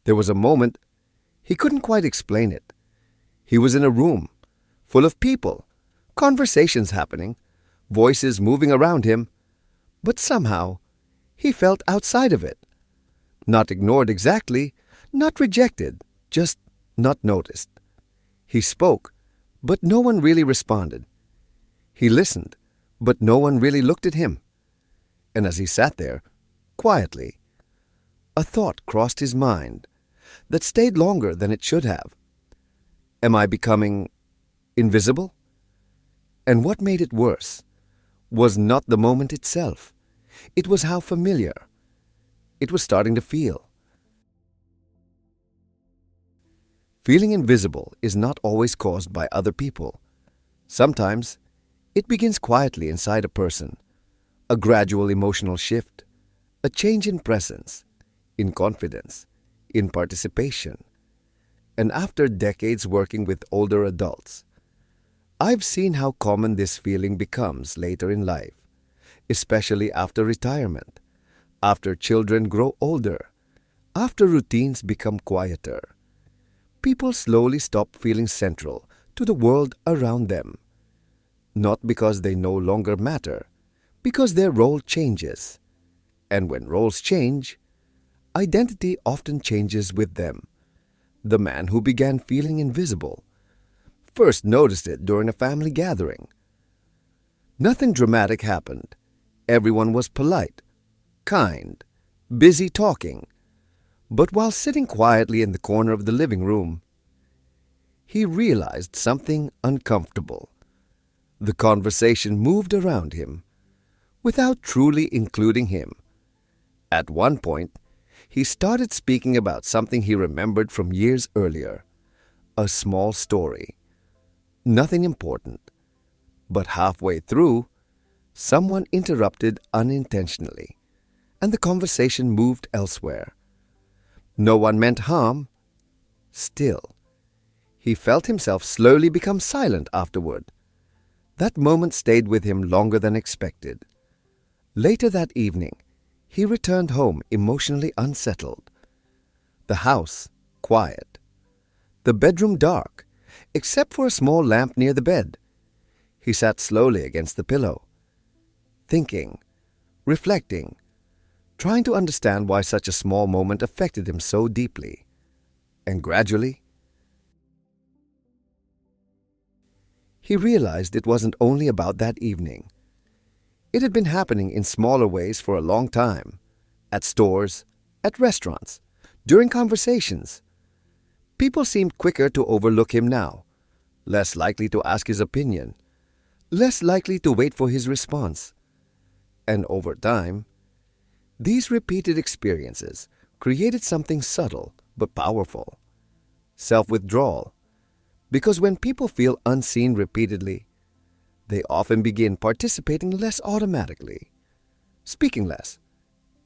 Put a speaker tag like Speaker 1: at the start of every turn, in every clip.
Speaker 1: There was a moment he couldn't quite explain it. He was in a room full of people, conversations happening, voices moving around him, but somehow he felt outside of it. Not ignored exactly, not rejected, just not noticed. He spoke, but no one really responded. He listened, but no one really looked at him. And as he sat there, quietly, a thought crossed his mind that stayed longer than it should have. Am I becoming invisible? And what made it worse was not the moment itself. It was how familiar it was starting to feel. Feeling invisible is not always caused by other people. Sometimes it begins quietly inside a person. A gradual emotional shift, a change in presence, in confidence, in participation. And after decades working with older adults, I've seen how common this feeling becomes later in life, especially after retirement, after children grow older, after routines become quieter. People slowly stop feeling central to the world around them, not because they no longer matter, because their role changes. And when roles change, identity often changes with them. The man who began feeling invisible first noticed it during a family gathering. Nothing dramatic happened. Everyone was polite, kind, busy talking. But while sitting quietly in the corner of the living room, he realized something uncomfortable. The conversation moved around him without truly including him. At one point, he started speaking about something he remembered from years earlier, a small story. Nothing important. But halfway through, someone interrupted unintentionally, and the conversation moved elsewhere. No one meant harm. Still, he felt himself slowly become silent afterward. That moment stayed with him longer than expected. Later that evening, he returned home emotionally unsettled. The house quiet. The bedroom dark, except for a small lamp near the bed. He sat slowly against the pillow, thinking, reflecting, trying to understand why such a small moment affected him so deeply. And gradually, he realized it wasn't only about that evening. It had been happening in smaller ways for a long time, at stores, at restaurants, during conversations. People seemed quicker to overlook him now, less likely to ask his opinion, less likely to wait for his response. And over time, these repeated experiences created something subtle but powerful: self-withdrawal. Because when people feel unseen repeatedly, they often begin participating less automatically, speaking less,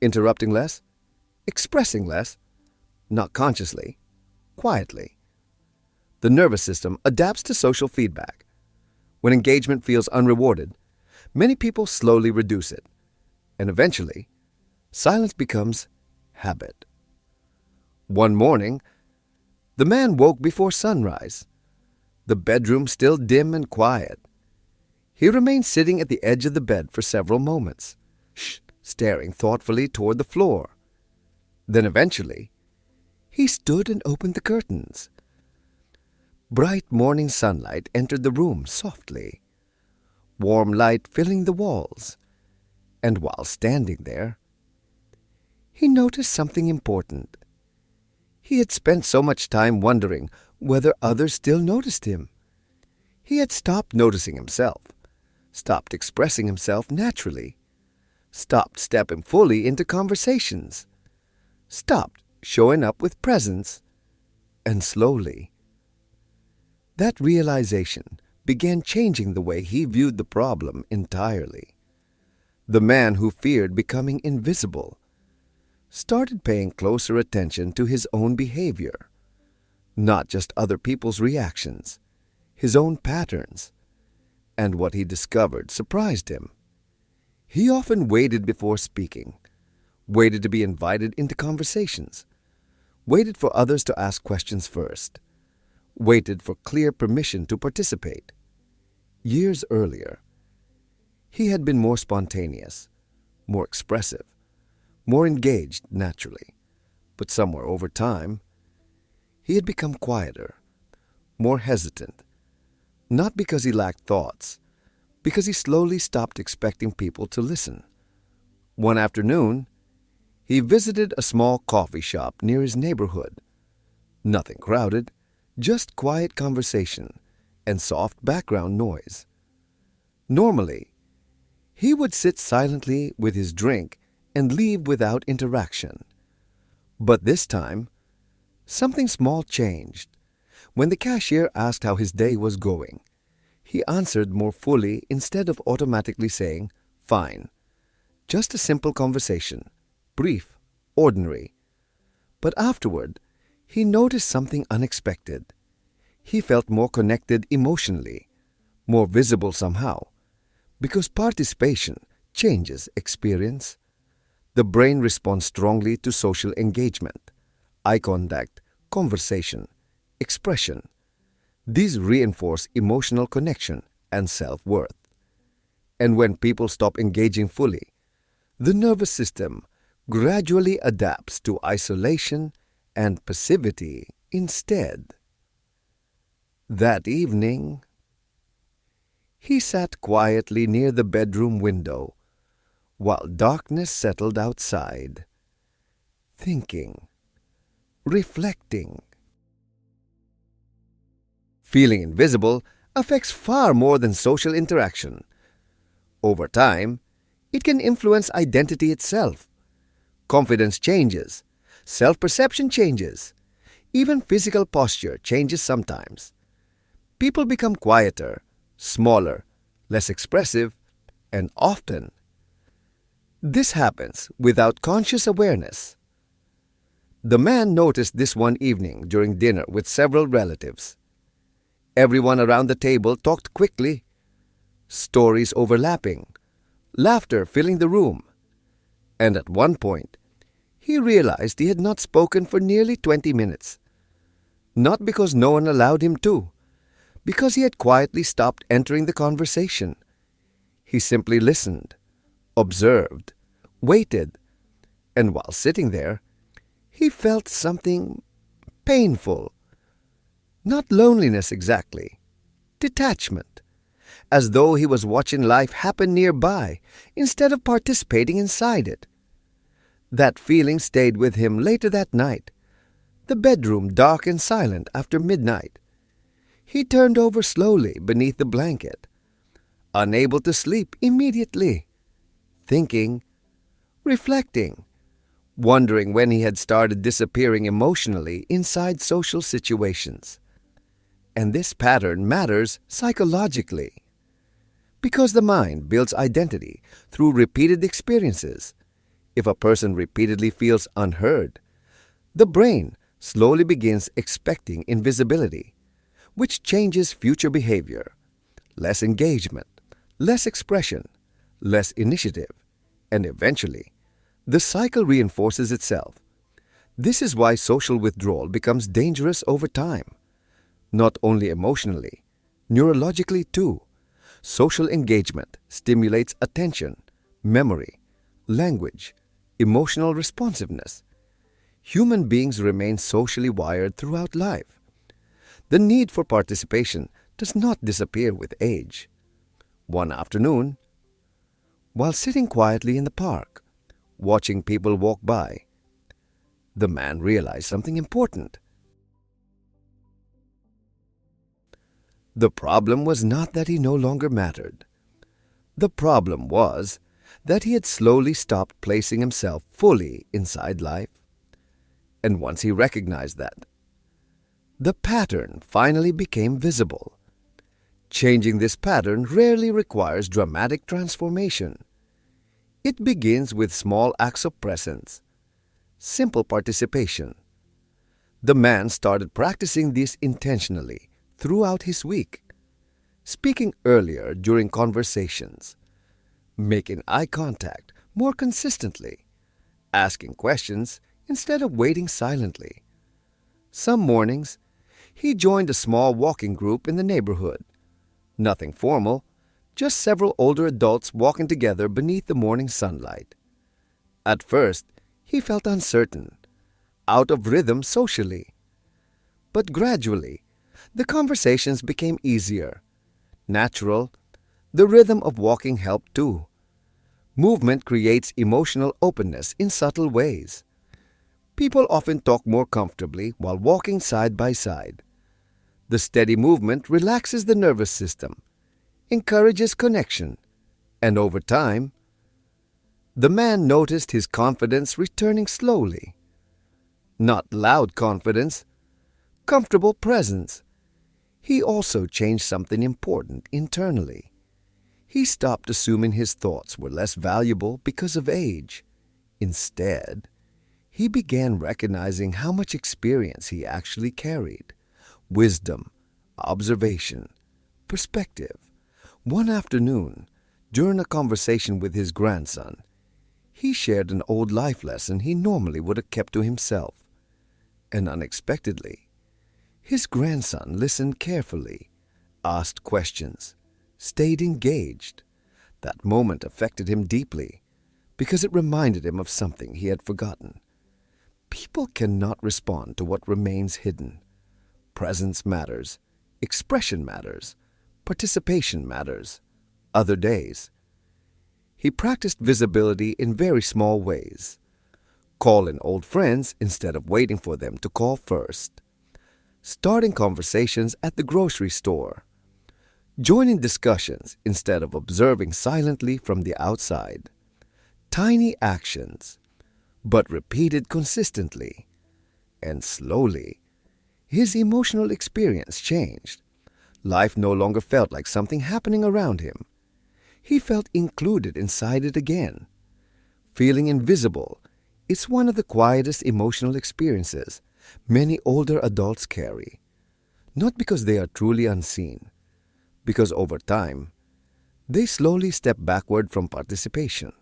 Speaker 1: interrupting less, expressing less, not consciously, quietly. The nervous system adapts to social feedback. When engagement feels unrewarded, many people slowly reduce it, and eventually, silence becomes habit. One morning, the man woke before sunrise, the bedroom still dim and quiet. He remained sitting at the edge of the bed for several moments, staring thoughtfully toward the floor. Then eventually, he stood and opened the curtains. Bright morning sunlight entered the room softly, warm light filling the walls. And while standing there, he noticed something important. He had spent so much time wondering whether others still noticed him. He had stopped noticing himself, stopped expressing himself naturally, stopped stepping fully into conversations, stopped showing up with presence, and slowly, that realization began changing the way he viewed the problem entirely. The man who feared becoming invisible started paying closer attention to his own behavior, not just other people's reactions, his own patterns. And what he discovered surprised him. He often waited before speaking, waited to be invited into conversations, waited for others to ask questions first, waited for clear permission to participate. Years earlier, he had been more spontaneous, more expressive, more engaged naturally. But somewhere over time, he had become quieter, more hesitant, not because he lacked thoughts, because he slowly stopped expecting people to listen. One afternoon, he visited a small coffee shop near his neighborhood. Nothing crowded, just quiet conversation and soft background noise. Normally, he would sit silently with his drink and leave without interaction. But this time, something small changed. When the cashier asked how his day was going, he answered more fully instead of automatically saying, "Fine." Just a simple conversation, brief, ordinary. But afterward, he noticed something unexpected. He felt more connected emotionally, more visible somehow, because participation changes experience. The brain responds strongly to social engagement, eye contact, conversation, expression. These reinforce emotional connection and self-worth. And when people stop engaging fully, the nervous system gradually adapts to isolation and passivity instead. That evening, he sat quietly near the bedroom window while darkness settled outside, thinking, reflecting. Feeling invisible affects far more than social interaction. Over time, it can influence identity itself. Confidence changes, self-perception changes, even physical posture changes sometimes. People become quieter, smaller, less expressive, and often this happens without conscious awareness. The man noticed this one evening during dinner with several relatives. Everyone around the table talked quickly, stories overlapping, laughter filling the room. And at one point, he realized he had not spoken for nearly 20 minutes. Not because no one allowed him to, because he had quietly stopped entering the conversation. He simply listened, observed, waited, and while sitting there, he felt something painful. Not loneliness exactly, detachment, as though he was watching life happen nearby instead of participating inside it. That feeling stayed with him later that night, the bedroom dark and silent after midnight. He turned over slowly beneath the blanket, unable to sleep immediately, thinking, reflecting, wondering when he had started disappearing emotionally inside social situations. And this pattern matters psychologically, because the mind builds identity through repeated experiences. If a person repeatedly feels unheard, the brain slowly begins expecting invisibility, which changes future behavior. Less engagement, less expression, less initiative, and eventually, the cycle reinforces itself. This is why social withdrawal becomes dangerous over time. Not only emotionally, neurologically too. Social engagement stimulates attention, memory, language, emotional responsiveness. Human beings remain socially wired throughout life. The need for participation does not disappear with age. One afternoon, while sitting quietly in the park, watching people walk by, the man realized something important. The problem was not that he no longer mattered. The problem was that he had slowly stopped placing himself fully inside life. And once he recognized that, the pattern finally became visible. Changing this pattern rarely requires dramatic transformation. It begins with small acts of presence, simple participation. The man started practicing this intentionally throughout his week, speaking earlier during conversations, making eye contact more consistently, asking questions instead of waiting silently, Some mornings, he joined a small walking group in the neighborhood. Nothing formal, just several older adults walking together beneath the morning sunlight. At first, he felt uncertain, out of rhythm socially. But gradually, the conversations became easier, natural. The rhythm of walking helped too. Movement creates emotional openness in subtle ways. People often talk more comfortably while walking side by side. The steady movement relaxes the nervous system, encourages connection, and over time, the man noticed his confidence returning slowly. Not loud confidence, comfortable presence. He also changed something important internally. He stopped assuming his thoughts were less valuable because of age. Instead, he began recognizing how much experience he actually carried. Wisdom, observation, perspective. One afternoon, during a conversation with his grandson, he shared an old life lesson he normally would have kept to himself. And unexpectedly, his grandson listened carefully, asked questions, stayed engaged. That moment affected him deeply because it reminded him of something he had forgotten. People cannot respond to what remains hidden. Presence matters, expression matters, participation matters. Other days, he practiced visibility in very small ways. Call in old friends instead of waiting for them to call first. Starting conversations at the grocery store. Joining discussions instead of observing silently from the outside. Tiny actions, but repeated consistently. And slowly, his emotional experience changed. Life no longer felt like something happening around him. He felt included inside it again. Feeling invisible is one of the quietest emotional experiences many older adults carry. Not because they are truly unseen, because over time, they slowly step backward from participation.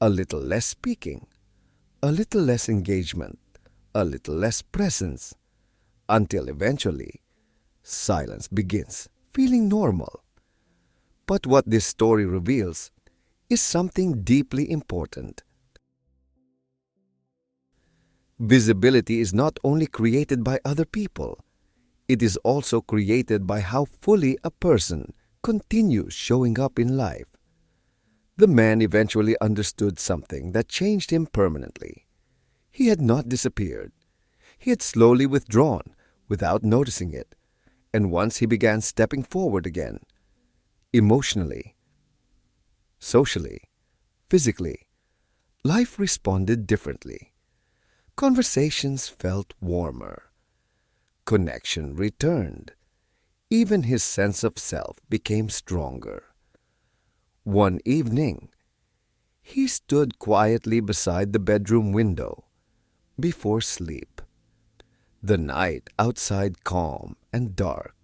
Speaker 1: A little less speaking, a little less engagement, a little less presence, until eventually, silence begins, feeling normal. But what this story reveals is something deeply important. Visibility is not only created by other people, it is also created by how fully a person continues showing up in life. The man eventually understood something that changed him permanently. He had not disappeared. He had slowly withdrawn without noticing it, and once he began stepping forward again, emotionally, socially, physically, life responded differently. Conversations felt warmer. Connection returned. Even his sense of self became stronger. One evening, he stood quietly beside the bedroom window before sleep. The night outside calm and dark.